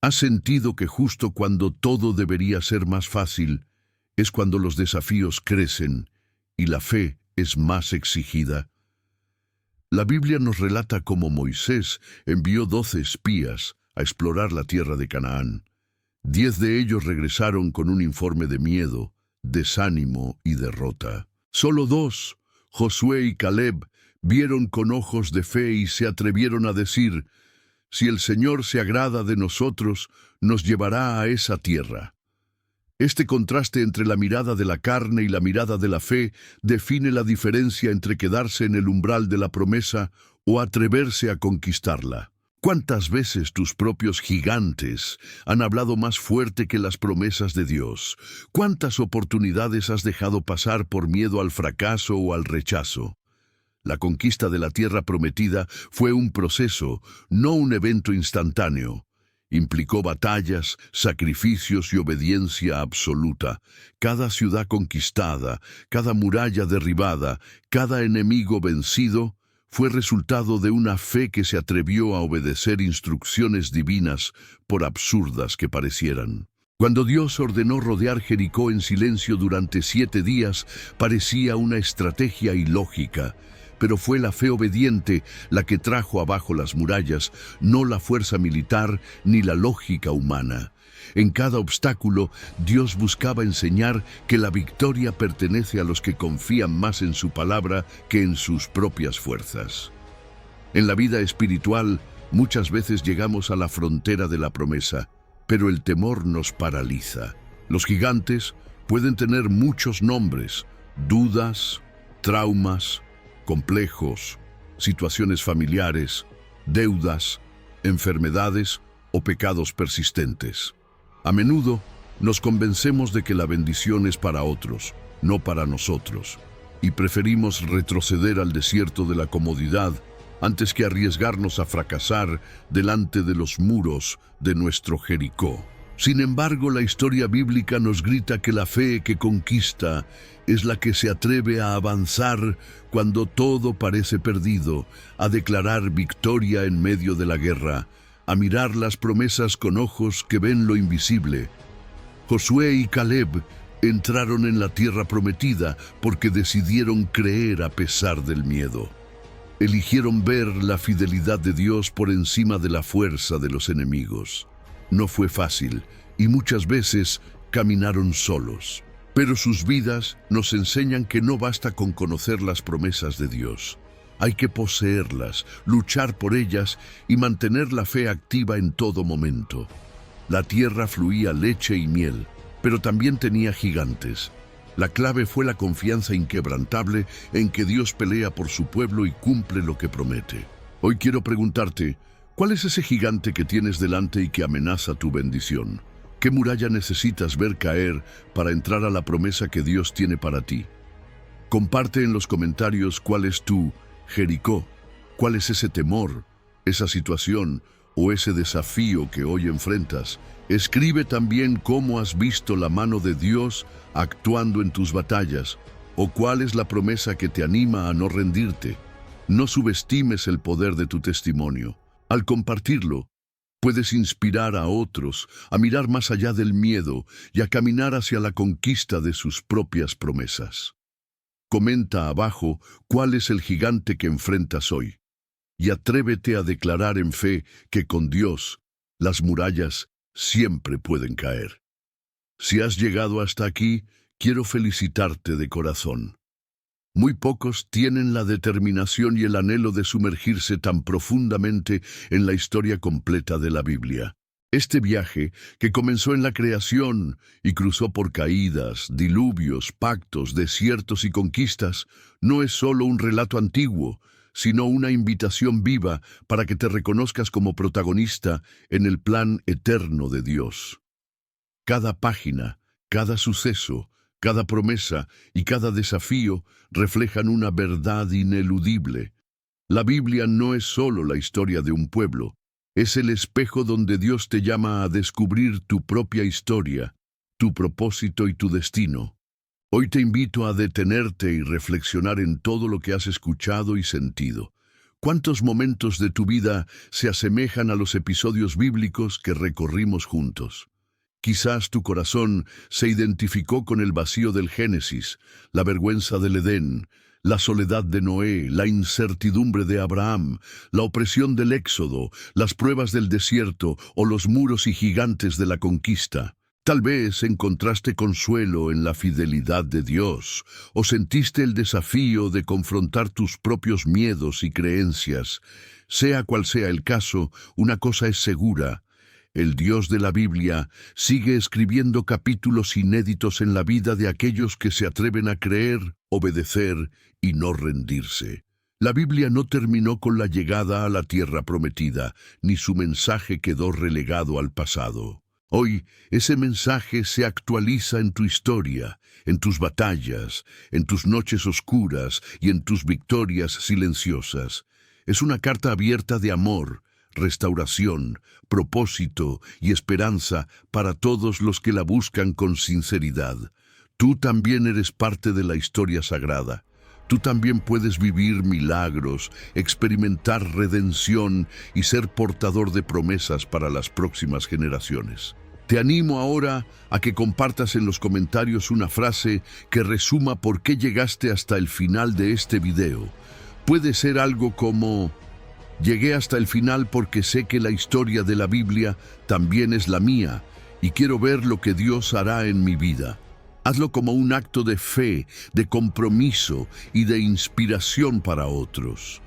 ¿Has sentido que justo cuando todo debería ser más fácil, es cuando los desafíos crecen y la fe es más exigida? La Biblia nos relata cómo Moisés envió 12 espías a explorar la tierra de Canaán. 10 de ellos regresaron con un informe de miedo, desánimo y derrota. Solo 2, Josué y Caleb, vieron con ojos de fe y se atrevieron a decir: si el Señor se agrada de nosotros, nos llevará a esa tierra. Este contraste entre la mirada de la carne y la mirada de la fe define la diferencia entre quedarse en el umbral de la promesa o atreverse a conquistarla. ¿Cuántas veces tus propios gigantes han hablado más fuerte que las promesas de Dios? ¿Cuántas oportunidades has dejado pasar por miedo al fracaso o al rechazo? La conquista de la tierra prometida fue un proceso, no un evento instantáneo. Implicó batallas, sacrificios y obediencia absoluta. Cada ciudad conquistada, cada muralla derribada, cada enemigo vencido, fue resultado de una fe que se atrevió a obedecer instrucciones divinas, por absurdas que parecieran. Cuando Dios ordenó rodear Jericó en silencio durante 7 días, parecía una estrategia ilógica, pero fue la fe obediente la que trajo abajo las murallas, no la fuerza militar ni la lógica humana. En cada obstáculo, Dios buscaba enseñar que la victoria pertenece a los que confían más en su palabra que en sus propias fuerzas. En la vida espiritual, muchas veces llegamos a la frontera de la promesa, pero el temor nos paraliza. Los gigantes pueden tener muchos nombres: dudas, traumas, complejos, situaciones familiares, deudas, enfermedades o pecados persistentes. A menudo nos convencemos de que la bendición es para otros, no para nosotros, y preferimos retroceder al desierto de la comodidad antes que arriesgarnos a fracasar delante de los muros de nuestro Jericó. Sin embargo, la historia bíblica nos grita que la fe que conquista es la que se atreve a avanzar cuando todo parece perdido, a declarar victoria en medio de la guerra, a mirar las promesas con ojos que ven lo invisible. Josué y Caleb entraron en la tierra prometida porque decidieron creer a pesar del miedo. Eligieron ver la fidelidad de Dios por encima de la fuerza de los enemigos. No fue fácil y muchas veces caminaron solos. Pero sus vidas nos enseñan que no basta con conocer las promesas de Dios. Hay que poseerlas, luchar por ellas y mantener la fe activa en todo momento. La tierra fluía leche y miel, pero también tenía gigantes. La clave fue la confianza inquebrantable en que Dios pelea por su pueblo y cumple lo que promete. Hoy quiero preguntarte, ¿cuál es ese gigante que tienes delante y que amenaza tu bendición? ¿Qué muralla necesitas ver caer para entrar a la promesa que Dios tiene para ti? Comparte en los comentarios cuál es tu Jericó, cuál es ese temor, esa situación o ese desafío que hoy enfrentas. Escribe también cómo has visto la mano de Dios actuando en tus batallas, o cuál es la promesa que te anima a no rendirte. No subestimes el poder de tu testimonio. Al compartirlo, puedes inspirar a otros a mirar más allá del miedo y a caminar hacia la conquista de sus propias promesas. Comenta abajo cuál es el gigante que enfrentas hoy y atrévete a declarar en fe que con Dios las murallas siempre pueden caer. Si has llegado hasta aquí, quiero felicitarte de corazón. Muy pocos tienen la determinación y el anhelo de sumergirse tan profundamente en la historia completa de la Biblia. Este viaje, que comenzó en la creación y cruzó por caídas, diluvios, pactos, desiertos y conquistas, no es solo un relato antiguo, sino una invitación viva para que te reconozcas como protagonista en el plan eterno de Dios. Cada página, cada suceso, cada promesa y cada desafío reflejan una verdad ineludible. La Biblia no es solo la historia de un pueblo, es el espejo donde Dios te llama a descubrir tu propia historia, tu propósito y tu destino. Hoy te invito a detenerte y reflexionar en todo lo que has escuchado y sentido. ¿Cuántos momentos de tu vida se asemejan a los episodios bíblicos que recorrimos juntos? Quizás tu corazón se identificó con el vacío del Génesis, la vergüenza del Edén, la soledad de Noé, la incertidumbre de Abraham, la opresión del Éxodo, las pruebas del desierto o los muros y gigantes de la conquista. Tal vez encontraste consuelo en la fidelidad de Dios, o sentiste el desafío de confrontar tus propios miedos y creencias. Sea cual sea el caso, una cosa es segura: el Dios de la Biblia sigue escribiendo capítulos inéditos en la vida de aquellos que se atreven a creer, obedecer y no rendirse. La Biblia no terminó con la llegada a la tierra prometida, ni su mensaje quedó relegado al pasado. Hoy, ese mensaje se actualiza en tu historia, en tus batallas, en tus noches oscuras y en tus victorias silenciosas. Es una carta abierta de amor, restauración, propósito y esperanza para todos los que la buscan con sinceridad. Tú también eres parte de la historia sagrada. Tú también puedes vivir milagros, experimentar redención y ser portador de promesas para las próximas generaciones. Te animo ahora a que compartas en los comentarios una frase que resuma por qué llegaste hasta el final de este video. Puede ser algo como: llegué hasta el final porque sé que la historia de la Biblia también es la mía y quiero ver lo que Dios hará en mi vida. Hazlo como un acto de fe, de compromiso y de inspiración para otros.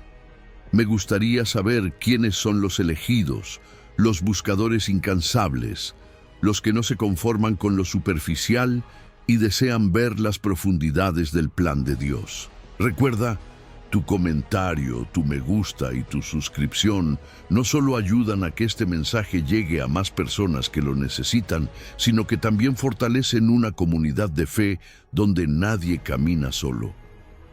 Me gustaría saber quiénes son los elegidos, los buscadores incansables, los que no se conforman con lo superficial y desean ver las profundidades del plan de Dios. Recuerda, tu comentario, tu me gusta y tu suscripción no solo ayudan a que este mensaje llegue a más personas que lo necesitan, sino que también fortalecen una comunidad de fe donde nadie camina solo.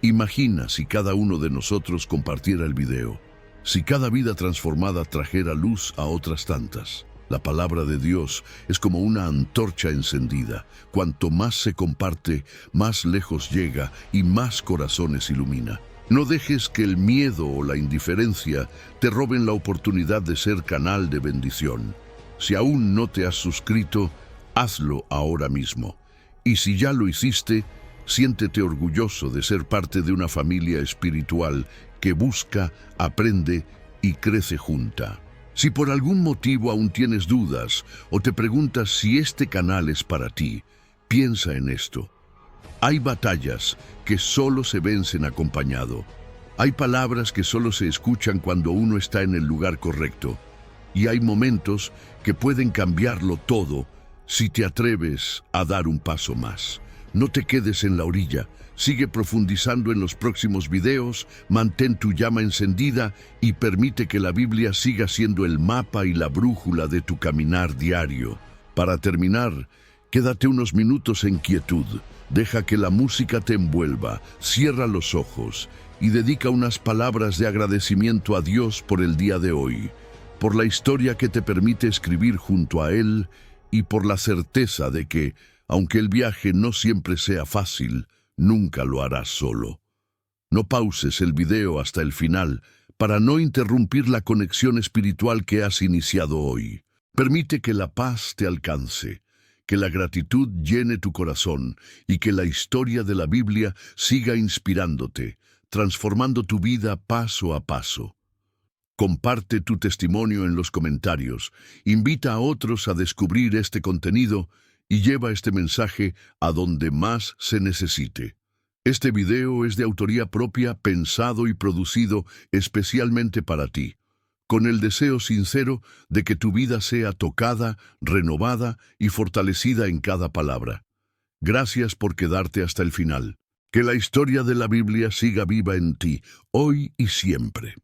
Imagina si cada uno de nosotros compartiera el video, si cada vida transformada trajera luz a otras tantas. La palabra de Dios es como una antorcha encendida. Cuanto más se comparte, más lejos llega y más corazones ilumina. No dejes que el miedo o la indiferencia te roben la oportunidad de ser canal de bendición. Si aún no te has suscrito, hazlo ahora mismo. Y si ya lo hiciste, siéntete orgulloso de ser parte de una familia espiritual que busca, aprende y crece junta. Si por algún motivo aún tienes dudas o te preguntas si este canal es para ti, piensa en esto. Hay batallas que solo se vencen acompañado. Hay palabras que solo se escuchan cuando uno está en el lugar correcto. Y hay momentos que pueden cambiarlo todo si te atreves a dar un paso más. No te quedes en la orilla. Sigue profundizando en los próximos videos, mantén tu llama encendida y permite que la Biblia siga siendo el mapa y la brújula de tu caminar diario. Para terminar, quédate unos minutos en quietud. Deja que la música te envuelva, cierra los ojos y dedica unas palabras de agradecimiento a Dios por el día de hoy, por la historia que te permite escribir junto a Él y por la certeza de que, aunque el viaje no siempre sea fácil, nunca lo harás solo. No pauses el video hasta el final para no interrumpir la conexión espiritual que has iniciado hoy. Permite que la paz te alcance, que la gratitud llene tu corazón y que la historia de la Biblia siga inspirándote, transformando tu vida paso a paso. Comparte tu testimonio en los comentarios, invita a otros a descubrir este contenido y lleva este mensaje a donde más se necesite. Este video es de autoría propia, pensado y producido especialmente para ti, con el deseo sincero de que tu vida sea tocada, renovada y fortalecida en cada palabra. Gracias por quedarte hasta el final. Que la historia de la Biblia siga viva en ti, hoy y siempre.